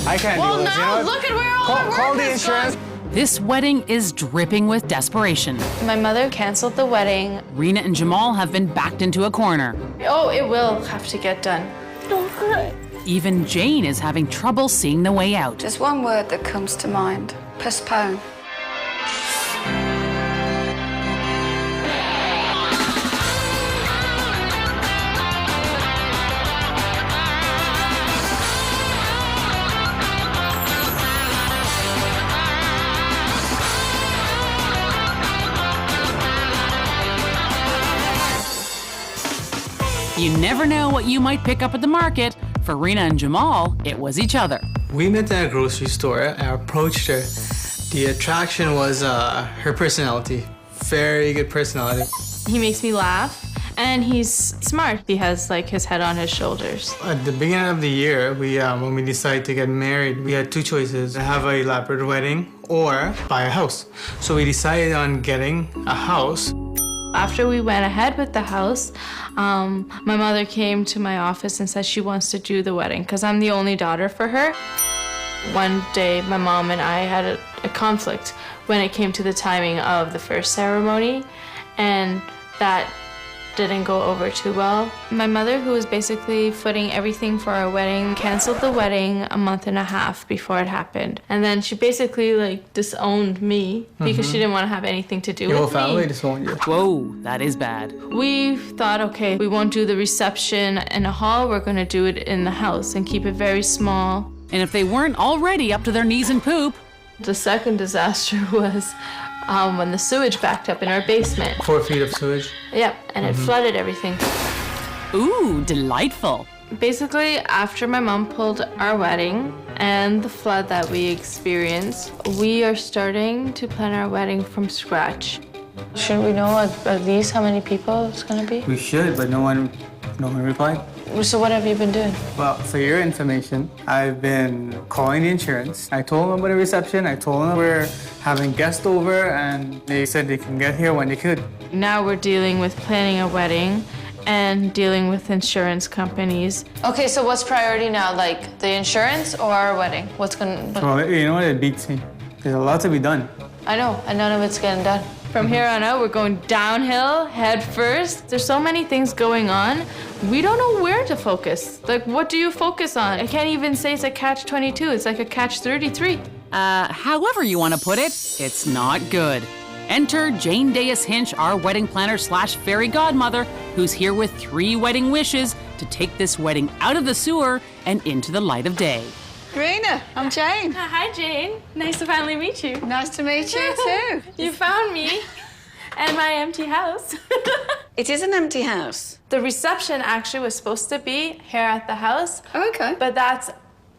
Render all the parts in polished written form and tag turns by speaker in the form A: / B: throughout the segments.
A: I can't do this.
B: Well, no, look at where all our work
A: Call the
B: has
A: insurance.
B: gone.
C: This wedding is dripping with desperation.
B: My mother canceled the wedding.
C: Reena and Jamal have been backed into a corner.
B: Oh, it will have to get done. Don't cry.
C: Even Jane is having trouble seeing the way out.
D: There's one word that comes to mind. Postpone.
C: You never know what you might pick up at the market. For Reena and Jamal, it was each other.
A: We met at a grocery store. I approached her. The attraction was her personality. Very good personality.
B: He makes me laugh, and he's smart. He has like his head on his shoulders.
A: At the beginning of the year, when we decided to get married, we had two choices: have a elaborate wedding or buy a house. So we decided on getting a house.
B: After we went ahead with the house, my mother came to my office and said she wants to do the wedding because I'm the only daughter for her. One day, my mom and I had a conflict when it came to the timing of the first ceremony, and that didn't go over too well. My mother, who was basically footing everything for our wedding, canceled the wedding a month and a half before it happened. And then she basically like disowned me because she didn't want to have anything to do with me.
A: Your whole family disowned you.
C: Whoa, that is bad.
B: We thought, okay, we won't do the reception in a hall, we're gonna do it in the house and keep it very small.
C: And if they weren't already up to their knees in poop.
B: The second disaster was when the sewage backed up in our basement.
A: 4 feet of sewage.
B: Yep, and it flooded everything.
C: Ooh, delightful.
B: Basically, after my mom pulled our wedding and the flood that we experienced, we are starting to plan our wedding from scratch. Should we know at least how many people it's gonna be?
A: We should, but no one replied.
B: So what have you been doing?
A: Well, for your information, I've been calling the insurance. I told them about the reception. I told them we're having guests over, and they said they can get here when they could.
B: Now we're dealing with planning a wedding and dealing with insurance companies. Okay, so what's priority now? Like the insurance or our wedding?
A: Well, you know what? It beats me. There's a lot to be done.
B: I know, and none of it's getting done. From here on out, we're going downhill, head first. There's so many things going on. We don't know where to focus. Like, what do you focus on? I can't even say it's a catch-22. It's like a catch-33.
C: However you want to put it, it's not good. Enter Jane Dayus Hinch, our wedding planner / fairy godmother, who's here with 3 wedding wishes to take this wedding out of the sewer and into the light of day.
D: Reena, I'm Jane.
B: Hi, Jane. Nice to finally meet you.
D: Nice to meet you too.
B: You found me and my empty house.
D: It is an empty house.
B: The reception actually was supposed to be here at the house.
D: Oh, okay.
B: But that's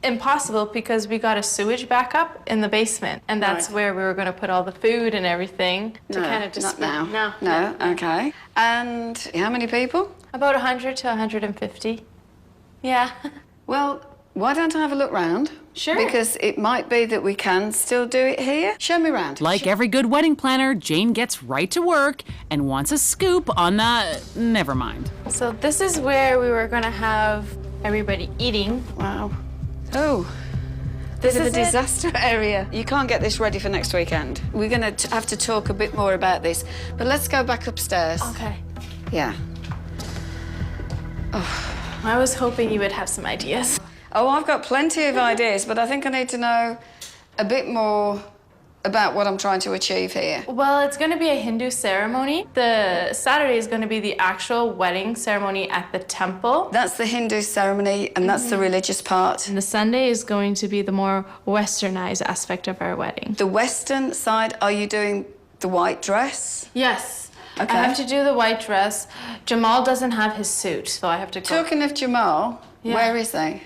B: impossible because we got a sewage backup in the basement, and that's where we were going to put all the food and everything to kind of just
D: not now. No, okay. And how many people?
B: About 100 to 150. Yeah.
D: Well, why don't I have a look round?
B: Sure.
D: Because it might be that we can still do it here. Show me round.
C: Like every good wedding planner, Jane gets right to work and wants a scoop on the... never mind.
B: So this is where we were going to have everybody eating.
D: Wow. Oh,
B: This
D: is
B: is
D: a disaster area. You can't get this ready for next weekend. We're going to have to talk a bit more about this. But let's go back upstairs.
B: Okay.
D: Yeah.
B: I was hoping you would have some ideas.
D: Oh, I've got plenty of ideas, but I think I need to know a bit more about what I'm trying to achieve here.
B: Well, it's going to be a Hindu ceremony. The Saturday is going to be the actual wedding ceremony at the temple.
D: That's the Hindu ceremony, and that's the religious part.
B: And the Sunday is going to be the more westernized aspect of our wedding.
D: The western side, are you doing the white dress?
B: Yes.
D: Okay.
B: I have to do the white dress. Jamal doesn't have his suit, so I have to go.
D: Talking of Jamal, where is he?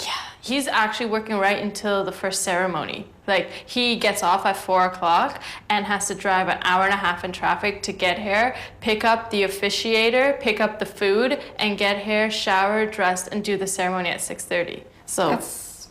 B: Yeah, he's actually working right until the first ceremony. Like, he gets off at 4 o'clock and has to drive an hour and a half in traffic to get here, pick up the officiator, pick up the food, and get here, shower, dressed, and do the ceremony at 6:30. So
D: That's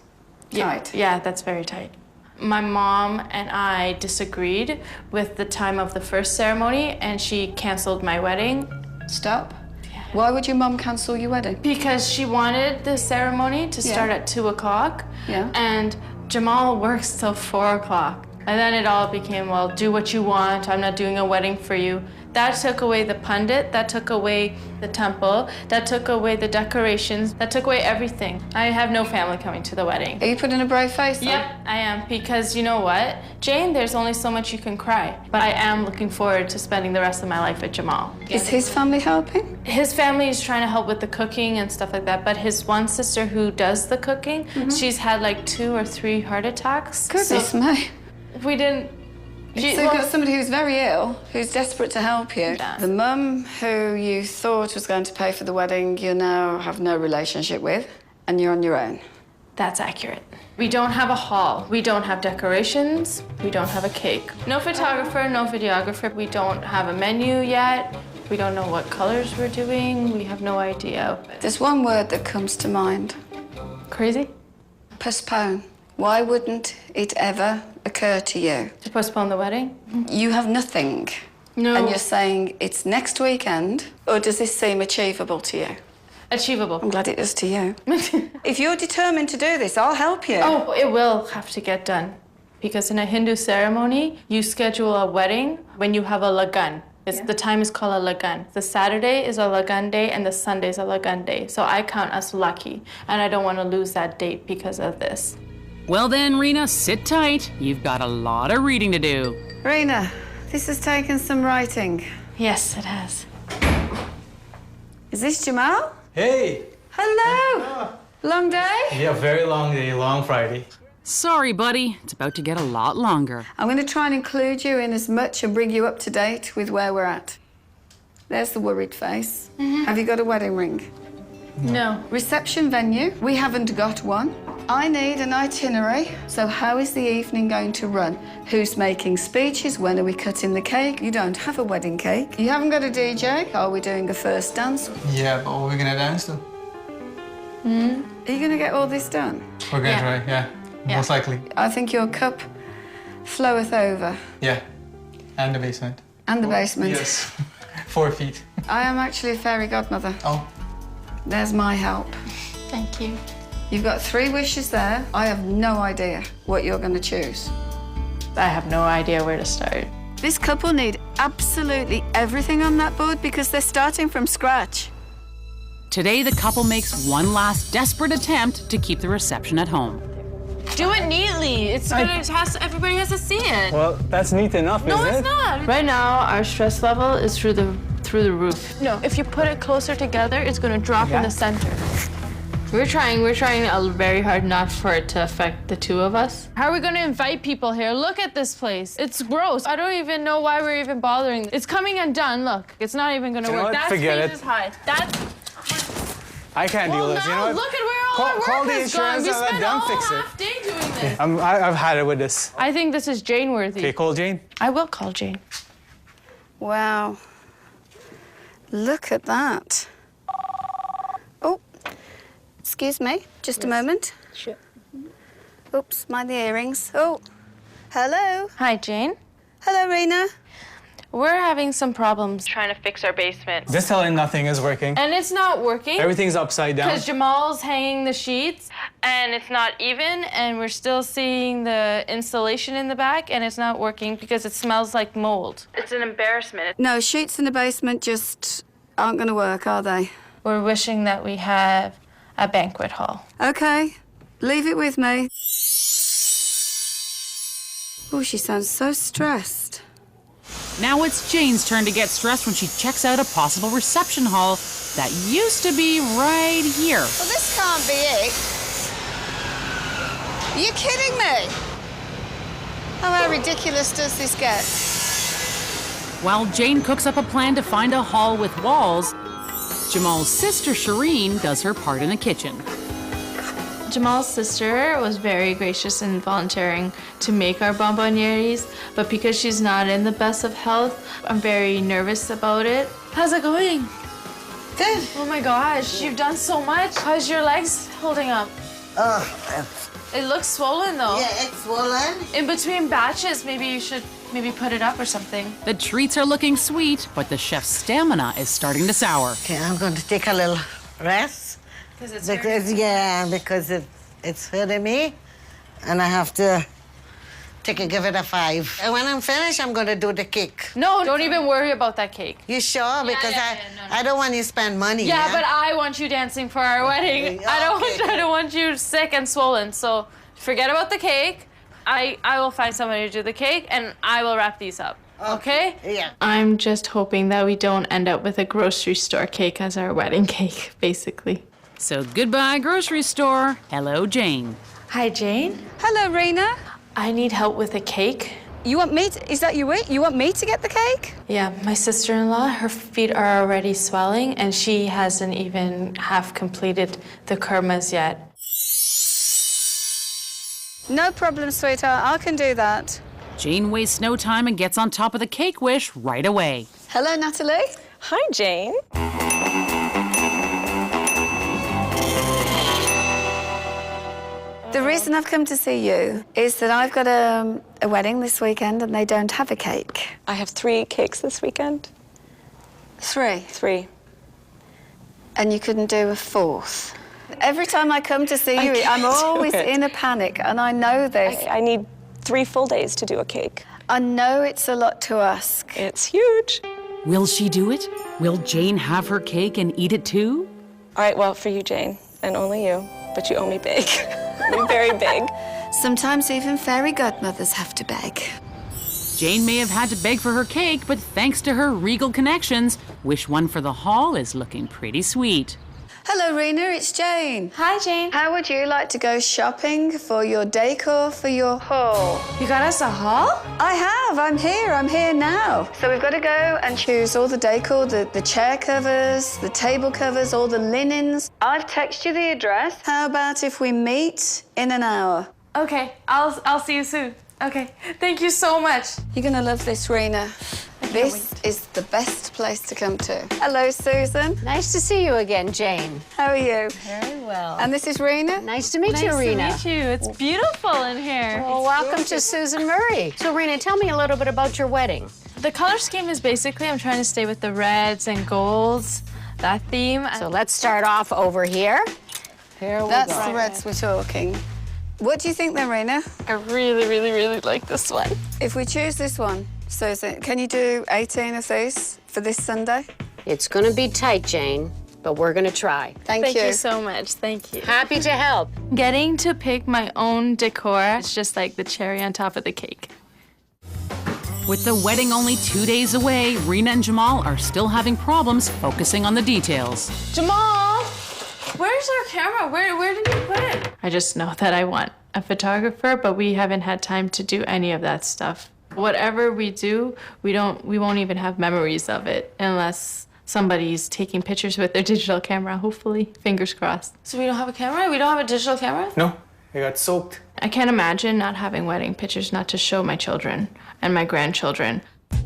D: tight.
B: Yeah, that's very tight. My mom and I disagreed with the time of the first ceremony, and she canceled my wedding.
D: Stop.
B: Yeah.
D: Why would your mum cancel your wedding?
B: Because she wanted the ceremony to start at 2 o'clock.
D: Yeah.
B: And Jamal works till 4 o'clock. And then it all became, well, do what you want. I'm not doing a wedding for you. That took away the pundit, that took away the temple, that took away the decorations, that took away everything. I have no family coming to the wedding.
D: Are you putting a brave face on?
B: Yep, I am, because you know what? Jane, there's only so much you can cry. But I am looking forward to spending the rest of my life with Jamal.
D: Is his family helping?
B: His family is trying to help with the cooking and stuff like that, but his one sister who does the cooking, she's had like 2 or 3 heart attacks.
D: Goodness me.
B: We didn't...
D: So you've got somebody who's very ill, who's desperate to help you.
B: Yeah.
D: The mum who you thought was going to pay for the wedding, you now have no relationship with, and you're on your own.
B: That's accurate. We don't have a hall. We don't have decorations. We don't have a cake. No photographer, no videographer. We don't have a menu yet. We don't know what colors we're doing. We have no idea.
D: There's one word that comes to mind.
B: Crazy?
D: Postpone. Why wouldn't it ever occur to you?
B: To postpone the wedding?
D: You have nothing.
B: No.
D: And you're saying it's next weekend, or does this seem achievable to you?
B: Achievable.
D: I'm glad it does to you. If you're determined to do this, I'll help you.
B: Oh, it will have to get done. Because in a Hindu ceremony, you schedule a wedding when you have a lagan. The time is called a lagan. The Saturday is a lagan day and the Sunday is a lagan day. So I count us lucky, and I don't want to lose that date because of this.
C: Well then, Reena, sit tight. You've got a lot of reading to do.
D: Reena, this has taken some writing.
B: Yes, it has.
D: Is this Jamal?
A: Hey!
D: Hello! Long day?
A: Yeah, very long day, long Friday.
C: Sorry, buddy. It's about to get a lot longer.
D: I'm going to try and include you in as much and bring you up to date with where we're at. There's the worried face. Have you got a wedding ring?
B: No.
D: Reception venue? We haven't got one. I need an itinerary. So how is the evening going to run? Who's making speeches? When are we cutting the cake? You don't have a wedding cake. You haven't got a DJ. Are we doing a first dance?
A: Yeah, but what are we gonna dance to?
D: Are you going to get all this done?
A: We're gonna try, yeah. Most likely.
D: I think your cup floweth over.
A: Yeah. And the basement.
D: And the basement.
A: Yes. 4 feet.
D: I am actually a fairy godmother.
A: Oh.
D: There's my help.
B: Thank you.
D: You've got 3 wishes there. I have no idea what you're going to choose.
B: I have no idea where to start.
D: This couple need absolutely everything on that board because they're starting from scratch.
C: Today, the couple makes one last desperate attempt to keep the reception at home.
B: Do it neatly. It's gonna everybody has to see it.
A: Well, that's neat enough,
B: No, it's not. Right now, our stress level is through the roof. No, if you put it closer together, it's gonna drop in the center. We're trying very hard not for it to affect the 2 of us. How are we gonna invite people here? Look at this place. It's gross. I don't even know why we're even bothering. It's coming undone. Look, it's not even gonna work. That space is high.
A: I can't deal with this, you know what?
B: Look at where all our work
A: Call the
B: has gone.
A: insurance
B: We
A: and let
B: spent
A: them
B: all
A: fix it.
B: half day doing this.
A: I've had it with this.
B: I think this is Jane worthy.
A: Okay, call Jane.
B: I will call Jane.
D: Wow. Look at that. Oh, excuse me, just a moment.
B: Sure.
D: Oops, mind the earrings. Oh, hello.
B: Hi, Jane.
D: Hello, Reena.
B: We're having some problems trying to fix our basement.
A: Just tell him nothing is working.
B: And it's not working.
A: Everything's upside down.
B: Because Jamal's hanging the sheets, and it's not even, and we're still seeing the insulation in the back, and it's not working because it smells like mold. It's an embarrassment.
D: No, sheets in the basement just aren't going to work, are they?
B: We're wishing that we have a banquet hall.
D: Okay, leave it with me. Oh, she sounds so stressed.
C: Now it's Jane's turn to get stressed when she checks out a possible reception hall that used to be right here.
D: Well, this can't be it. Are you kidding me? How ridiculous does this get?
C: While Jane cooks up a plan to find a hall with walls, Jamal's sister Sherene does her part in the kitchen.
B: Jamal's sister was very gracious in volunteering to make our bonbonnieres, but because she's not in the best of health, I'm very nervous about it. How's it going?
D: Good.
B: Oh my gosh, you've done so much. How's your legs holding up? It looks swollen though.
E: Yeah, it's swollen.
B: In between batches, maybe you should put it up or something.
C: The treats are looking sweet, but the chef's stamina is starting to sour.
E: Okay, I'm going to take a little rest. Because it's hurting me, and I have to give it a 5. And when I'm finished, I'm going to do the cake.
B: No, don't even worry about that cake.
E: You sure? Because I don't want you to spend money.
B: Yeah, but I want you dancing for our wedding.
E: Okay.
B: I don't want you sick and swollen. So forget about the cake. I will find somebody to do the cake, and I will wrap these up. Okay?
E: Yeah.
B: I'm just hoping that we don't end up with a grocery store cake as our wedding cake, basically.
C: So goodbye, grocery store. Hello, Jane.
B: Hi, Jane.
D: Hello, Reena.
B: I need help with a cake.
D: You want me to, is that you want me to get the cake?
B: Yeah, my sister-in-law, her feet are already swelling, and she hasn't even half completed the kurmas yet.
D: No problem, sweetheart. I can do that.
C: Jane wastes no time and gets on top of the cake wish right away.
D: Hello, Natalie.
F: Hi, Jane.
D: The reason I've come to see you is that I've got a wedding this weekend and they don't have a cake.
F: I have 3 cakes this weekend.
D: 3.
F: 3.
D: And you couldn't do a 4th. Every time I come to see you, I'm always in a panic, and I know this.
F: I need 3 full days to do a cake.
D: I know it's a lot to ask.
F: It's huge.
C: Will she do it? Will Jane have her cake and eat it too?
F: All right, well, for you, Jane, and only you, but you owe me big. You're very big.
D: Sometimes even fairy godmothers have to beg.
C: Jane may have had to beg for her cake, but thanks to her regal connections, Wish One for the Hall is looking pretty sweet.
D: Hello, Reena, it's Jane.
B: Hi, Jane.
D: How would you like to go shopping for your decor for your hall?
B: You got us a hall?
D: I have. I'm here now. So we've got to go and choose all the decor, the chair covers, the table covers, all the linens. I've texted you the address. How about if we meet in an hour?
B: Okay, I'll see you soon. Okay, thank you so much.
D: You're gonna love this, Reena. This is the best place to come to. Hello, Susan.
G: Nice to see you again, Jane.
D: How are you?
G: Very well.
D: And this is Reena.
G: Nice to meet you, Reena.
B: Nice to meet you. It's beautiful in here.
G: Well, welcome to Susan Murray. So, Reena, tell me a little bit about your wedding.
B: The color scheme is basically I'm trying to stay with the reds and golds, that theme.
G: So let's start off over here. Here we
D: That's
G: go.
D: the reds we're talking. What do you think then, Reena?
B: I really, really, really like this one.
D: If we choose this one, Susan, can you do 18 of these for this Sunday?
G: It's going to be tight, Jane, but we're going to try.
D: Thank
B: you so much. Thank you.
G: Happy to help.
B: Getting to pick my own decor, it's just like the cherry on top of the cake.
C: With the wedding only 2 days away, Reena and Jamal are still having problems focusing on the details.
B: Jamal, where's our camera? Where did you put it? I just know that I want a photographer, but we haven't had time to do any of that stuff. Whatever we do, we won't even have memories of it unless somebody's taking pictures with their digital camera, hopefully. Fingers crossed. So we don't have a camera? We don't have a digital camera?
A: No, it got soaked.
B: I can't imagine not having wedding pictures not to show my children and my grandchildren.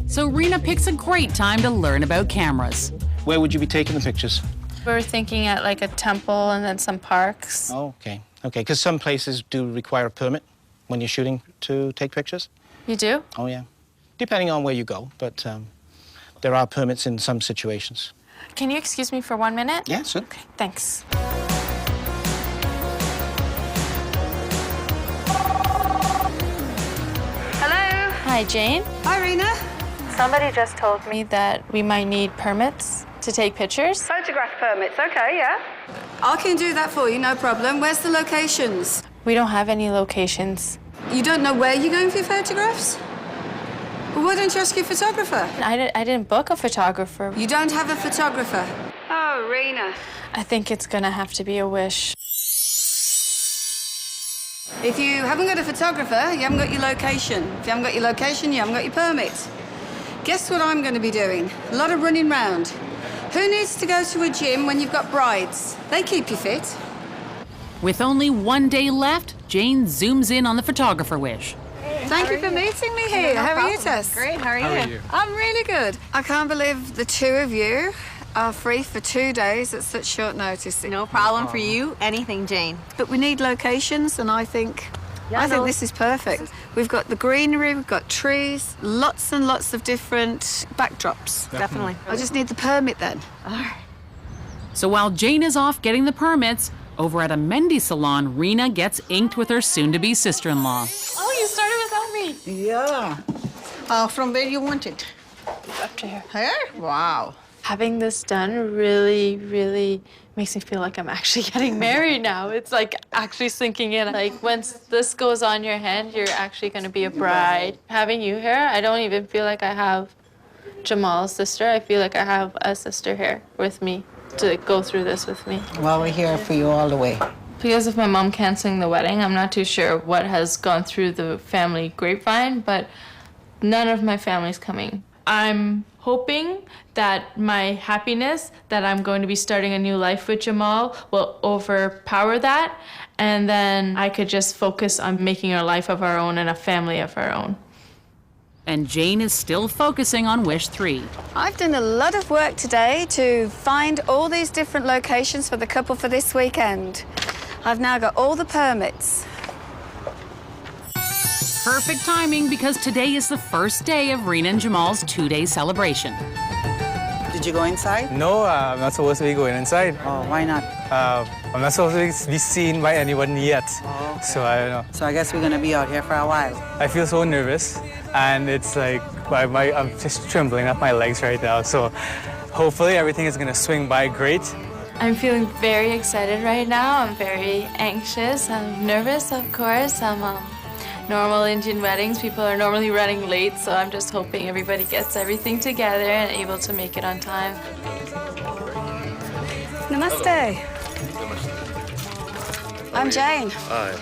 C: So Reena picks a great time to learn about cameras.
H: Where would you be taking the pictures?
B: We're thinking at like a temple and then some parks.
H: Oh, okay. Okay, because some places do require a permit when you're shooting to take pictures.
B: You do?
H: Oh, yeah. Depending on where you go, but there are permits in some situations.
B: Can you excuse me for 1 minute?
H: Yeah, sure.
B: Okay, thanks.
D: Hello.
B: Hi, Jane.
D: Hi, Reena.
B: Somebody just told me that we might need permits to take pictures.
D: Photograph permits, okay, yeah. I can do that for you, no problem. Where's the locations?
B: We don't have any locations.
D: You don't know where you're going for your photographs? Well, why don't you ask your photographer?
B: I didn't book a photographer.
D: You don't have a photographer? Oh, Reena.
B: I think it's gonna have to be a wish.
D: If you haven't got a photographer, you haven't got your location. If you haven't got your location, you haven't got your permit. Guess what I'm going to be doing? A lot of running round. Who needs to go to a gym when you've got brides? They keep you fit.
C: With only 1 day left, Jane zooms in on the photographer wish.
D: Thank you for meeting me here. How are you, Tess?
G: Great, how are you?
D: I'm really good. I can't believe the two of you are free for 2 days at such short notice.
I: No problem for you. Anything, Jane.
D: But we need locations, and I think this is perfect. We've got the greenery, we've got trees, lots and lots of different backdrops.
I: Definitely.
D: I just need the permit then.
C: So while Jane is off getting the permits, over at a Mendy salon, Reena gets inked with her soon-to-be sister-in-law.
B: Oh, you started without me.
E: Yeah. From where you want it?
B: Up to here.
E: Here? Wow.
B: Having this done really, really makes me feel like I'm actually getting married now. It's like actually sinking in. Like once this goes on your hand, you're actually going to be a bride. Having you here, I don't even feel like I have Jamal's sister. I feel like I have a sister here with me to go through this with me.
E: Well, we're here for you all the way.
B: Because of my mom canceling the wedding, I'm not too sure what has gone through the family grapevine, but none of my family's coming. I'm hoping that my happiness that I'm going to be starting a new life with Jamal will overpower that, and then I could just focus on making a life of our own and a family of our own.
C: And Jane is still focusing on Wish 3.
D: I've done a lot of work today to find all these different locations for the couple for this weekend. I've now got all the permits.
C: Perfect timing because today is the first day of Reena and Jamal's 2-day celebration.
J: Did you go inside?
A: No, I'm not supposed to be going inside.
J: Oh, why not?
A: I'm not supposed to be seen by anyone yet.
J: Oh, okay.
A: So I don't know.
J: So I guess we're gonna be out here for a while.
A: I feel so nervous, and it's like I'm just trembling up my legs right now. So hopefully everything is gonna swing by great.
B: I'm feeling very excited right now. I'm very anxious. I'm nervous, of course. Normal Indian weddings, people are normally running late, so I'm just hoping everybody gets everything together and able to make it on time.
D: Namaste. I'm Jane.
K: Hi.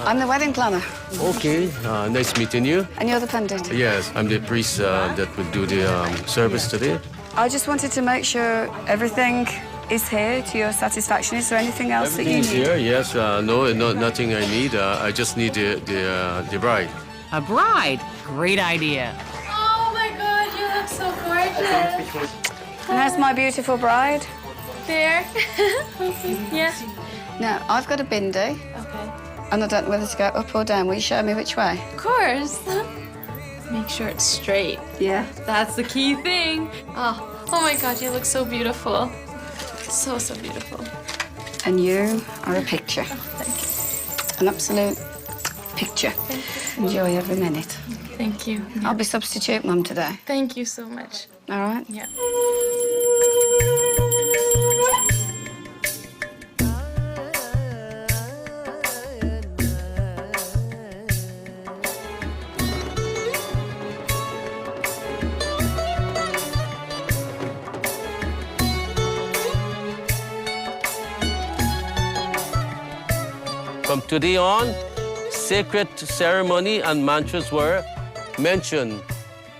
D: I'm the wedding planner.
K: Okay, nice meeting you.
D: And you're the pundit.
K: Yes, I'm the priest that will do the service today.
D: I just wanted to make sure everything is here to your satisfaction. Is there anything else that you
K: Everything's
D: need?
K: here, yes. No, nothing I need. I just need the bride.
C: A bride? Great idea.
B: Oh my God, you look so gorgeous.
D: And that's my beautiful bride.
B: There. Yeah.
D: Now, I've got a bindi,
B: Okay.
D: and I don't know whether to go up or down. Will you show me which way?
B: Of course. Make sure it's straight.
D: Yeah.
B: That's the key thing. Oh my God, you look so beautiful. So, so beautiful.
D: And you are a picture.
B: Thank you.
D: An absolute picture. Enjoy every minute.
B: Thank you.
D: I'll be substitute mum today.
B: Thank you so much.
D: All right?
B: Yeah.
K: From today on, sacred ceremony and mantras were mentioned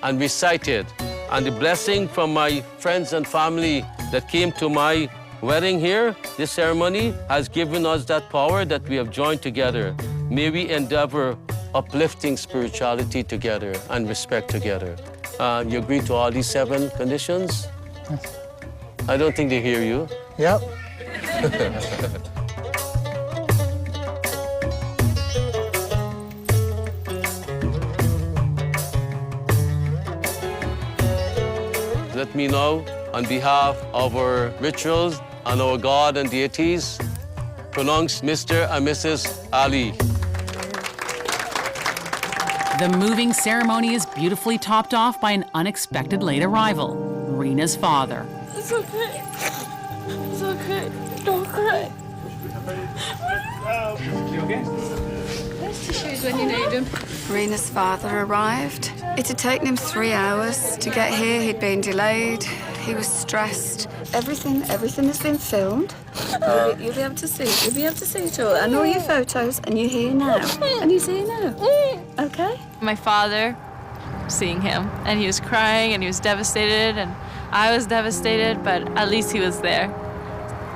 K: and recited. And the blessing from my friends and family that came to my wedding here, this ceremony, has given us that power that we have joined together. May we endeavor uplifting spirituality together and respect together. You agree to all these 7 conditions? I don't think they hear you.
A: Yep.
K: Let me now, on behalf of our rituals and our God and deities, pronounce Mr. and Mrs. Ali.
C: The moving ceremony is beautifully topped off by an unexpected late arrival, Reena's father.
B: It's okay. It's okay. Don't cry.
A: You okay?
D: Tissues when you need them. Rena's father arrived. It had taken him 3 hours to get here. He'd been delayed. He was stressed. Everything has been filmed. You'll be able to see it. You'll be able to see it all. And all your photos, and you're here now. And he's here now. Okay?
B: My father, seeing him, and he was crying and he was devastated, and I was devastated, but at least he was there.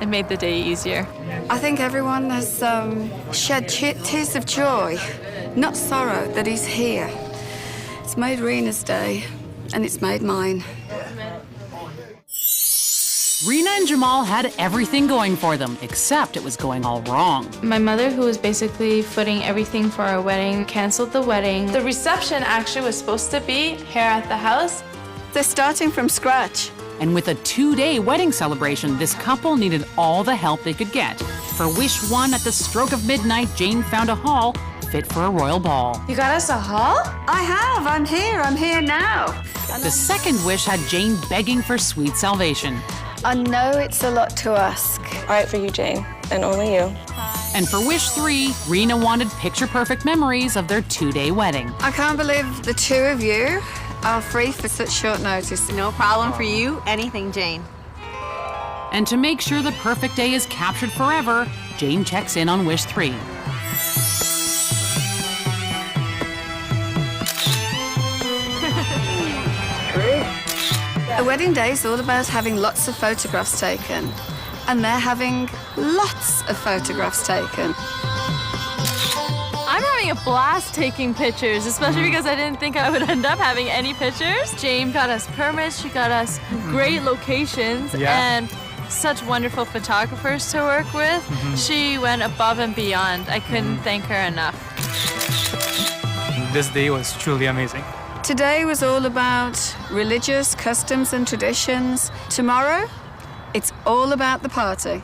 B: It made the day easier.
D: I think everyone has shed tears of joy, not sorrow, that he's here. It's made Rena's day, and it's made mine.
C: Reena and Jamal had everything going for them, except it was going all wrong.
B: My mother, who was basically footing everything for our wedding, canceled the wedding. The reception actually was supposed to be here at the house.
D: They're starting from scratch.
C: And with a 2-day wedding celebration, this couple needed all the help they could get. For wish 1, at the stroke of midnight, Jane found a hall fit for a royal ball.
B: You got us a hall?
D: I have. I'm here now.
C: The second wish had Jane begging for sweet salvation.
D: I know it's a lot to ask.
F: All right for you, Jane, and only you.
C: And for wish 3, Reena wanted picture-perfect memories of their 2-day wedding.
D: I can't believe the two of you are free for such short notice.
I: No problem for you. Anything, Jane.
C: And to make sure the perfect day is captured forever, Jane checks in on wish 3.
D: A wedding day is all about having lots of photographs taken. And they're having lots of photographs taken.
B: I'm having a blast taking pictures, especially because I didn't think I would end up having any pictures. Jane got us permits, she got us great locations, and such wonderful photographers to work with. She went above and beyond. I couldn't thank her enough.
A: This day was truly amazing.
D: Today was all about religious customs and traditions. Tomorrow, it's all about the party.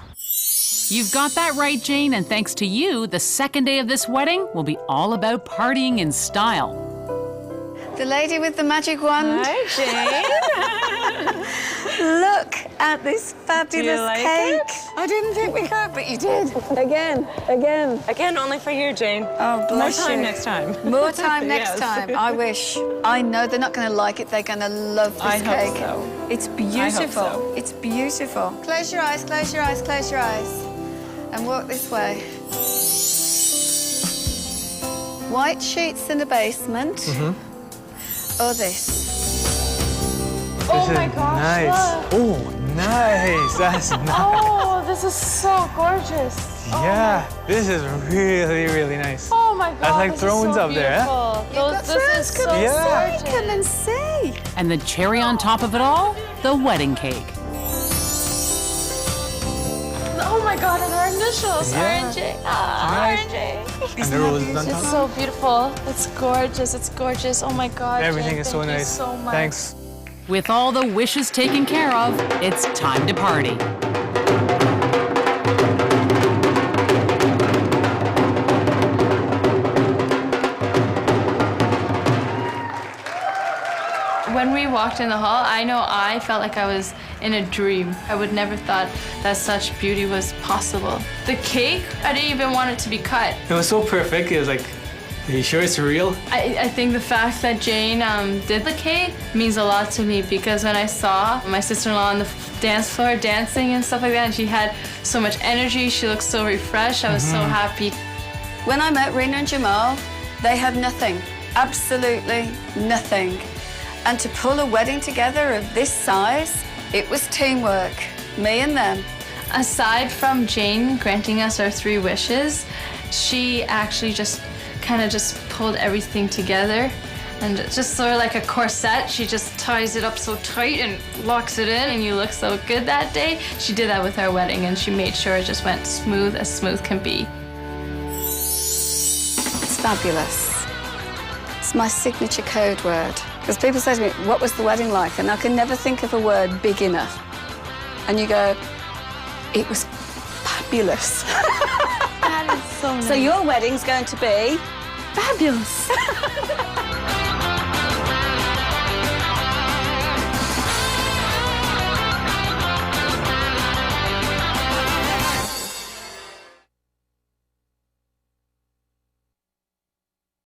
C: You've got that right, Jane, and thanks to you, the second day of this wedding will be all about partying in style.
D: The lady with the magic wand.
F: Hi, Jane.
D: Look at this fabulous cake. I didn't think we could, but you did.
F: Again. Again, only for you, Jane.
D: Oh, bless
F: More time
D: you.
F: next time.
D: More time next
F: Yes.
D: time. I wish. I know they're not going to like it. They're going to love this
F: I hope
D: cake.
F: so.
D: It's beautiful.
F: so.
D: It's beautiful. Close your eyes, close your eyes, close your eyes. And walk this way. White sheets in the basement. Or this.
B: Oh my gosh,
A: Nice. Oh, nice. That's nice.
B: Oh, this is so gorgeous.
A: Yeah, this is really, really nice.
B: Oh my god,
A: That's like
B: this
A: thrones
B: is so
A: up there, eh?
B: beautiful. This is so
A: Yeah.
B: gorgeous.
D: Come and see.
C: And the cherry on top of it all, the wedding cake.
B: Oh my god, and our initials,
A: Yeah.
B: R&J.
A: Nice.
B: R&J.
A: And the roses on
B: It's
A: top.
B: so beautiful. It's gorgeous. It's gorgeous. Oh my god.
A: Everything
B: Jane,
A: is so
B: thank you
A: nice.
B: so much.
A: Thanks.
C: With all the wishes taken care of, it's time to party.
B: When we walked in the hall, I know I felt like I was in a dream. I would never thought that such beauty was possible. The cake, I didn't even want it to be cut.
A: It was so perfect. It was like, are you sure it's real?
B: I think the fact that Jane did the cake means a lot to me, because when I saw my sister-in-law on the dance floor dancing and stuff like that, and she had so much energy, she looked so refreshed, I was so happy.
D: When I met Reena and Jamal, they had nothing. Absolutely nothing. And to pull a wedding together of this size, it was teamwork, me and them.
B: Aside from Jane granting us our 3 wishes, she actually just kind of just pulled everything together, and just sort of like a corset, she just ties it up so tight and locks it in, and you look so good that day. She did that with our wedding, and she made sure it just went smooth as smooth can be.
D: It's fabulous. It's my signature code word. Because people say to me, what was the wedding like? And I can never think of a word big enough. And you go, it was fabulous.
B: That is so nice.
D: So your wedding's going to be
B: fabulous.